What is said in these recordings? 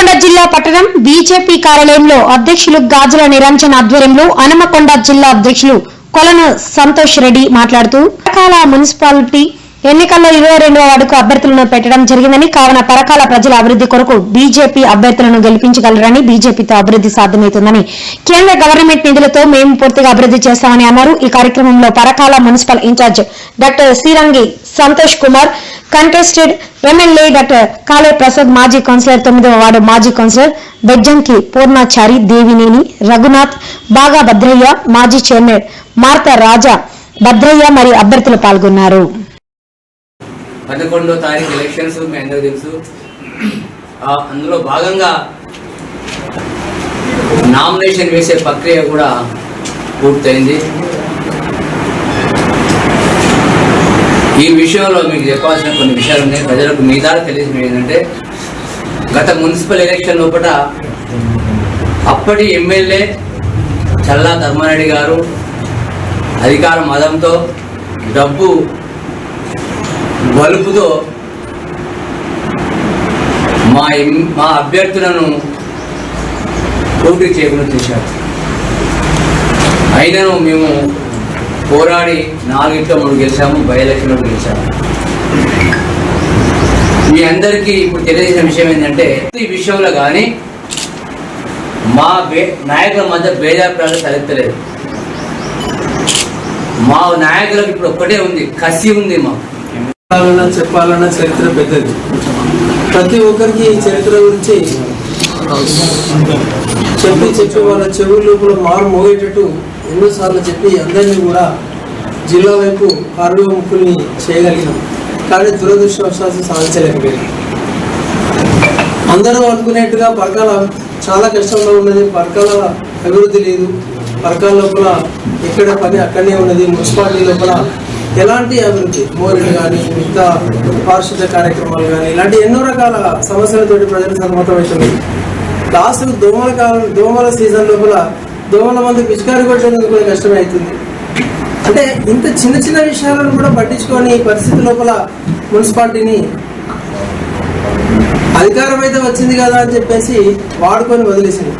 హన్మకొండ జిల్లా పట్టణం బీజేపీ కార్యాలయంలో అధ్యక్షులు గాజుల నిరంజన్ ఆధ్వర్యంలో హన్మకొండ జిల్లా అధ్యక్షులు కొలను సంతోష్ రెడ్డి మాట్లాడుతూ పరకాల మున్సిపాలిటీ ఎన్నికల్లో 22వ వార్డుకు అభ్యర్థులను పెట్టడం జరిగిందని, కావున పరకాల ప్రజల అభివృద్ధి కొరకు బీజేపీ అభ్యర్థులను గెలిపించగలరని, బీజేపీతో అభివృద్ధి సాధ్యమవుతుందని, కేంద్ర గవర్నమెంట్ నిధులతో మేము పూర్తిగా అభివృద్ధి చేస్తామని అన్నారు. ఈ కార్యక్రమంలో Parakala municipal in-charge doctor Srirangi Santosh Kumar, contested MLA doctor Kale Prasad, మాజీ కౌన్సిలర్ 9వ వార్డు మాజీ కౌన్సిలర్ బెజ్జంకి పూర్ణాచారి, దేవినేని రఘునాథ్, బాగా భద్రయ్య, మాజీ చైర్మన్ మార్త రాజా భద్రయ్య మరియు అభ్యర్థులు పాల్గొన్నారు. 11వ తారీఖు ఎలక్షన్స్ మీ అందరూ తెలుసు. అందులో భాగంగా నామినేషన్ వేసే ప్రక్రియ కూడా పూర్తయింది. ఈ విషయంలో మీకు చెప్పాల్సిన కొన్ని విషయాలు ఉన్నాయి. ప్రజలకు మీ ద్వారా తెలియజేయడం ఏంటంటే, గత మున్సిపల్ ఎలక్షన్ లోపల అప్పటి ఎమ్మెల్యే చల్లా ధర్మారెడ్డి గారు అధికార మదంతో డబ్బు వలుపుతో మా అభ్యర్థులను పోటీ చేయకుండా చేశారు. అయినను మేము పోరాడి 4-3 గెలిచాము, బై ఎలక్షన్లో గెలిచాము. మీ అందరికీ ఇప్పుడు తెలియజేసిన విషయం ఏంటంటే, ఈ విషయంలో కానీ మా నాయకుల మధ్య భేదాభిప్రాయాలు తలెత్తలేదు. మా నాయకులకు ఇప్పుడు ఒక్కటే ఉంది, కసి ఉంది. చెప్పాలన్న చరిత్ర పెద్దది. ప్రతి ఒక్కరికి ఈ చరిత్ర గురించి చెప్పి వాళ్ళ చెవుల లోపల మారు మోగేటట్టు ఎన్నోసార్లు చెప్పి అందరినీ కూడా జిల్లా వైపు కార్యముఖుల్ని చేయగలిగినాం. కానీ దురదృష్టవశాత్తు సాధించలేకపోయింది. అందరూ అనుకునేట్టుగా పరకాల చాలా కష్టంలో ఉన్నది. పరకాల అభివృద్ధి లేదు. పరకాల లోపల ఎక్కడ పని అక్కడనే ఉన్నది. మున్సిపాలిటీ లోపల ఎలాంటి అభివృద్ధి, మోరీలు కానీ, మిగతా పారిశుద్ధ కార్యక్రమాలు కానీ, ఇలాంటి ఎన్నో రకాల సమస్యలతోటి ప్రజలు సతమతమవుతుంది. లాస్ట్ దోమల సీజన్ లోపల దోమల మంది పిచికారి కొట్టేందుకు కూడా కష్టమే అవుతుంది. అంటే ఇంత చిన్న చిన్న విషయాలను కూడా పట్టించుకొని ఈ పరిస్థితి లోపల మున్సిపాలిటీని అధికారం అయితే వచ్చింది కదా అని చెప్పేసి వాడుకొని వదిలేసింది.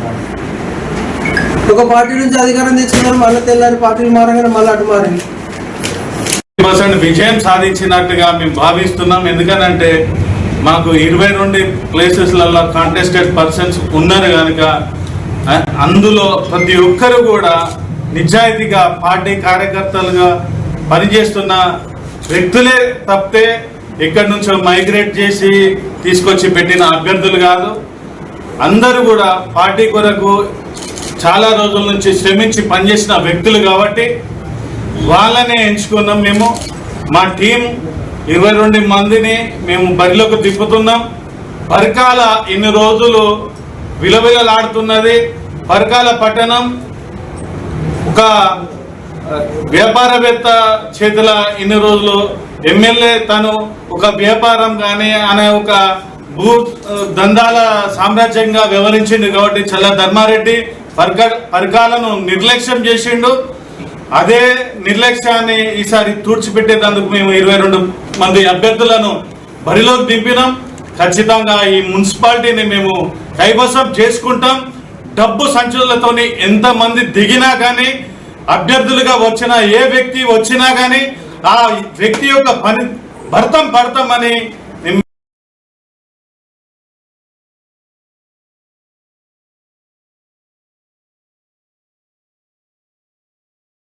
ఒక పార్టీ నుంచి అధికారం తెచ్చుకున్నారు, మళ్ళీ తెల్లారి పార్టీలు మారగానే మళ్ళీ అటు మారింది. విజయం సాధించినట్టుగా మేము భావిస్తున్నాం. ఎందుకనంటే మాకు 22 ప్లేసెస్లలో కాంటెస్టెడ్ పర్సన్స్ ఉన్నారు కనుక అందులో ప్రతి ఒక్కరు కూడా నిజాయితీగా పార్టీ కార్యకర్తలుగా పనిచేస్తున్న వ్యక్తులే తప్పితే ఎక్కడి నుంచో మైగ్రేట్ చేసి తీసుకొచ్చి పెట్టిన అభ్యర్థులు కాదు. అందరూ కూడా పార్టీ కొరకు చాలా రోజుల నుంచి శ్రమించి పనిచేసిన వ్యక్తులు కాబట్టి వాళ్ళనే ఎంచుకున్నాం. మేము మా టీం 22 మందిని మేము బరిలోకి తిప్పుతున్నాం. పరకాల ఇన్ని రోజులు విలవిలలాడుతున్నది. పరకాల పట్టణం ఒక వ్యాపారవేత్త చేతుల ఇన్ని రోజులు ఎమ్మెల్యే తను ఒక వ్యాపారం కానీ అనే ఒక భూ దందాల సామ్రాజ్యంగా వ్యవహరించిండు. కాబట్టి చల్ల ధర్మారెడ్డి పరకాలను నిర్లక్ష్యం చేసిండు. అదే నిర్లక్ష్యాన్ని ఈసారి తూడ్చిపెట్టేందుకు మేము 22 మంది అభ్యర్థులను బరిలోకి దింపినాం. ఖచ్చితంగా ఈ మున్సిపాలిటీని మేము కైవసం చేసుకుంటాం. డబ్బు సంచులతోని ఎంతమంది దిగినా కానీ, అభ్యర్థులుగా వచ్చిన ఏ వ్యక్తి వచ్చినా కానీ ఆ వ్యక్తి యొక్క పని భర్తం పడతామని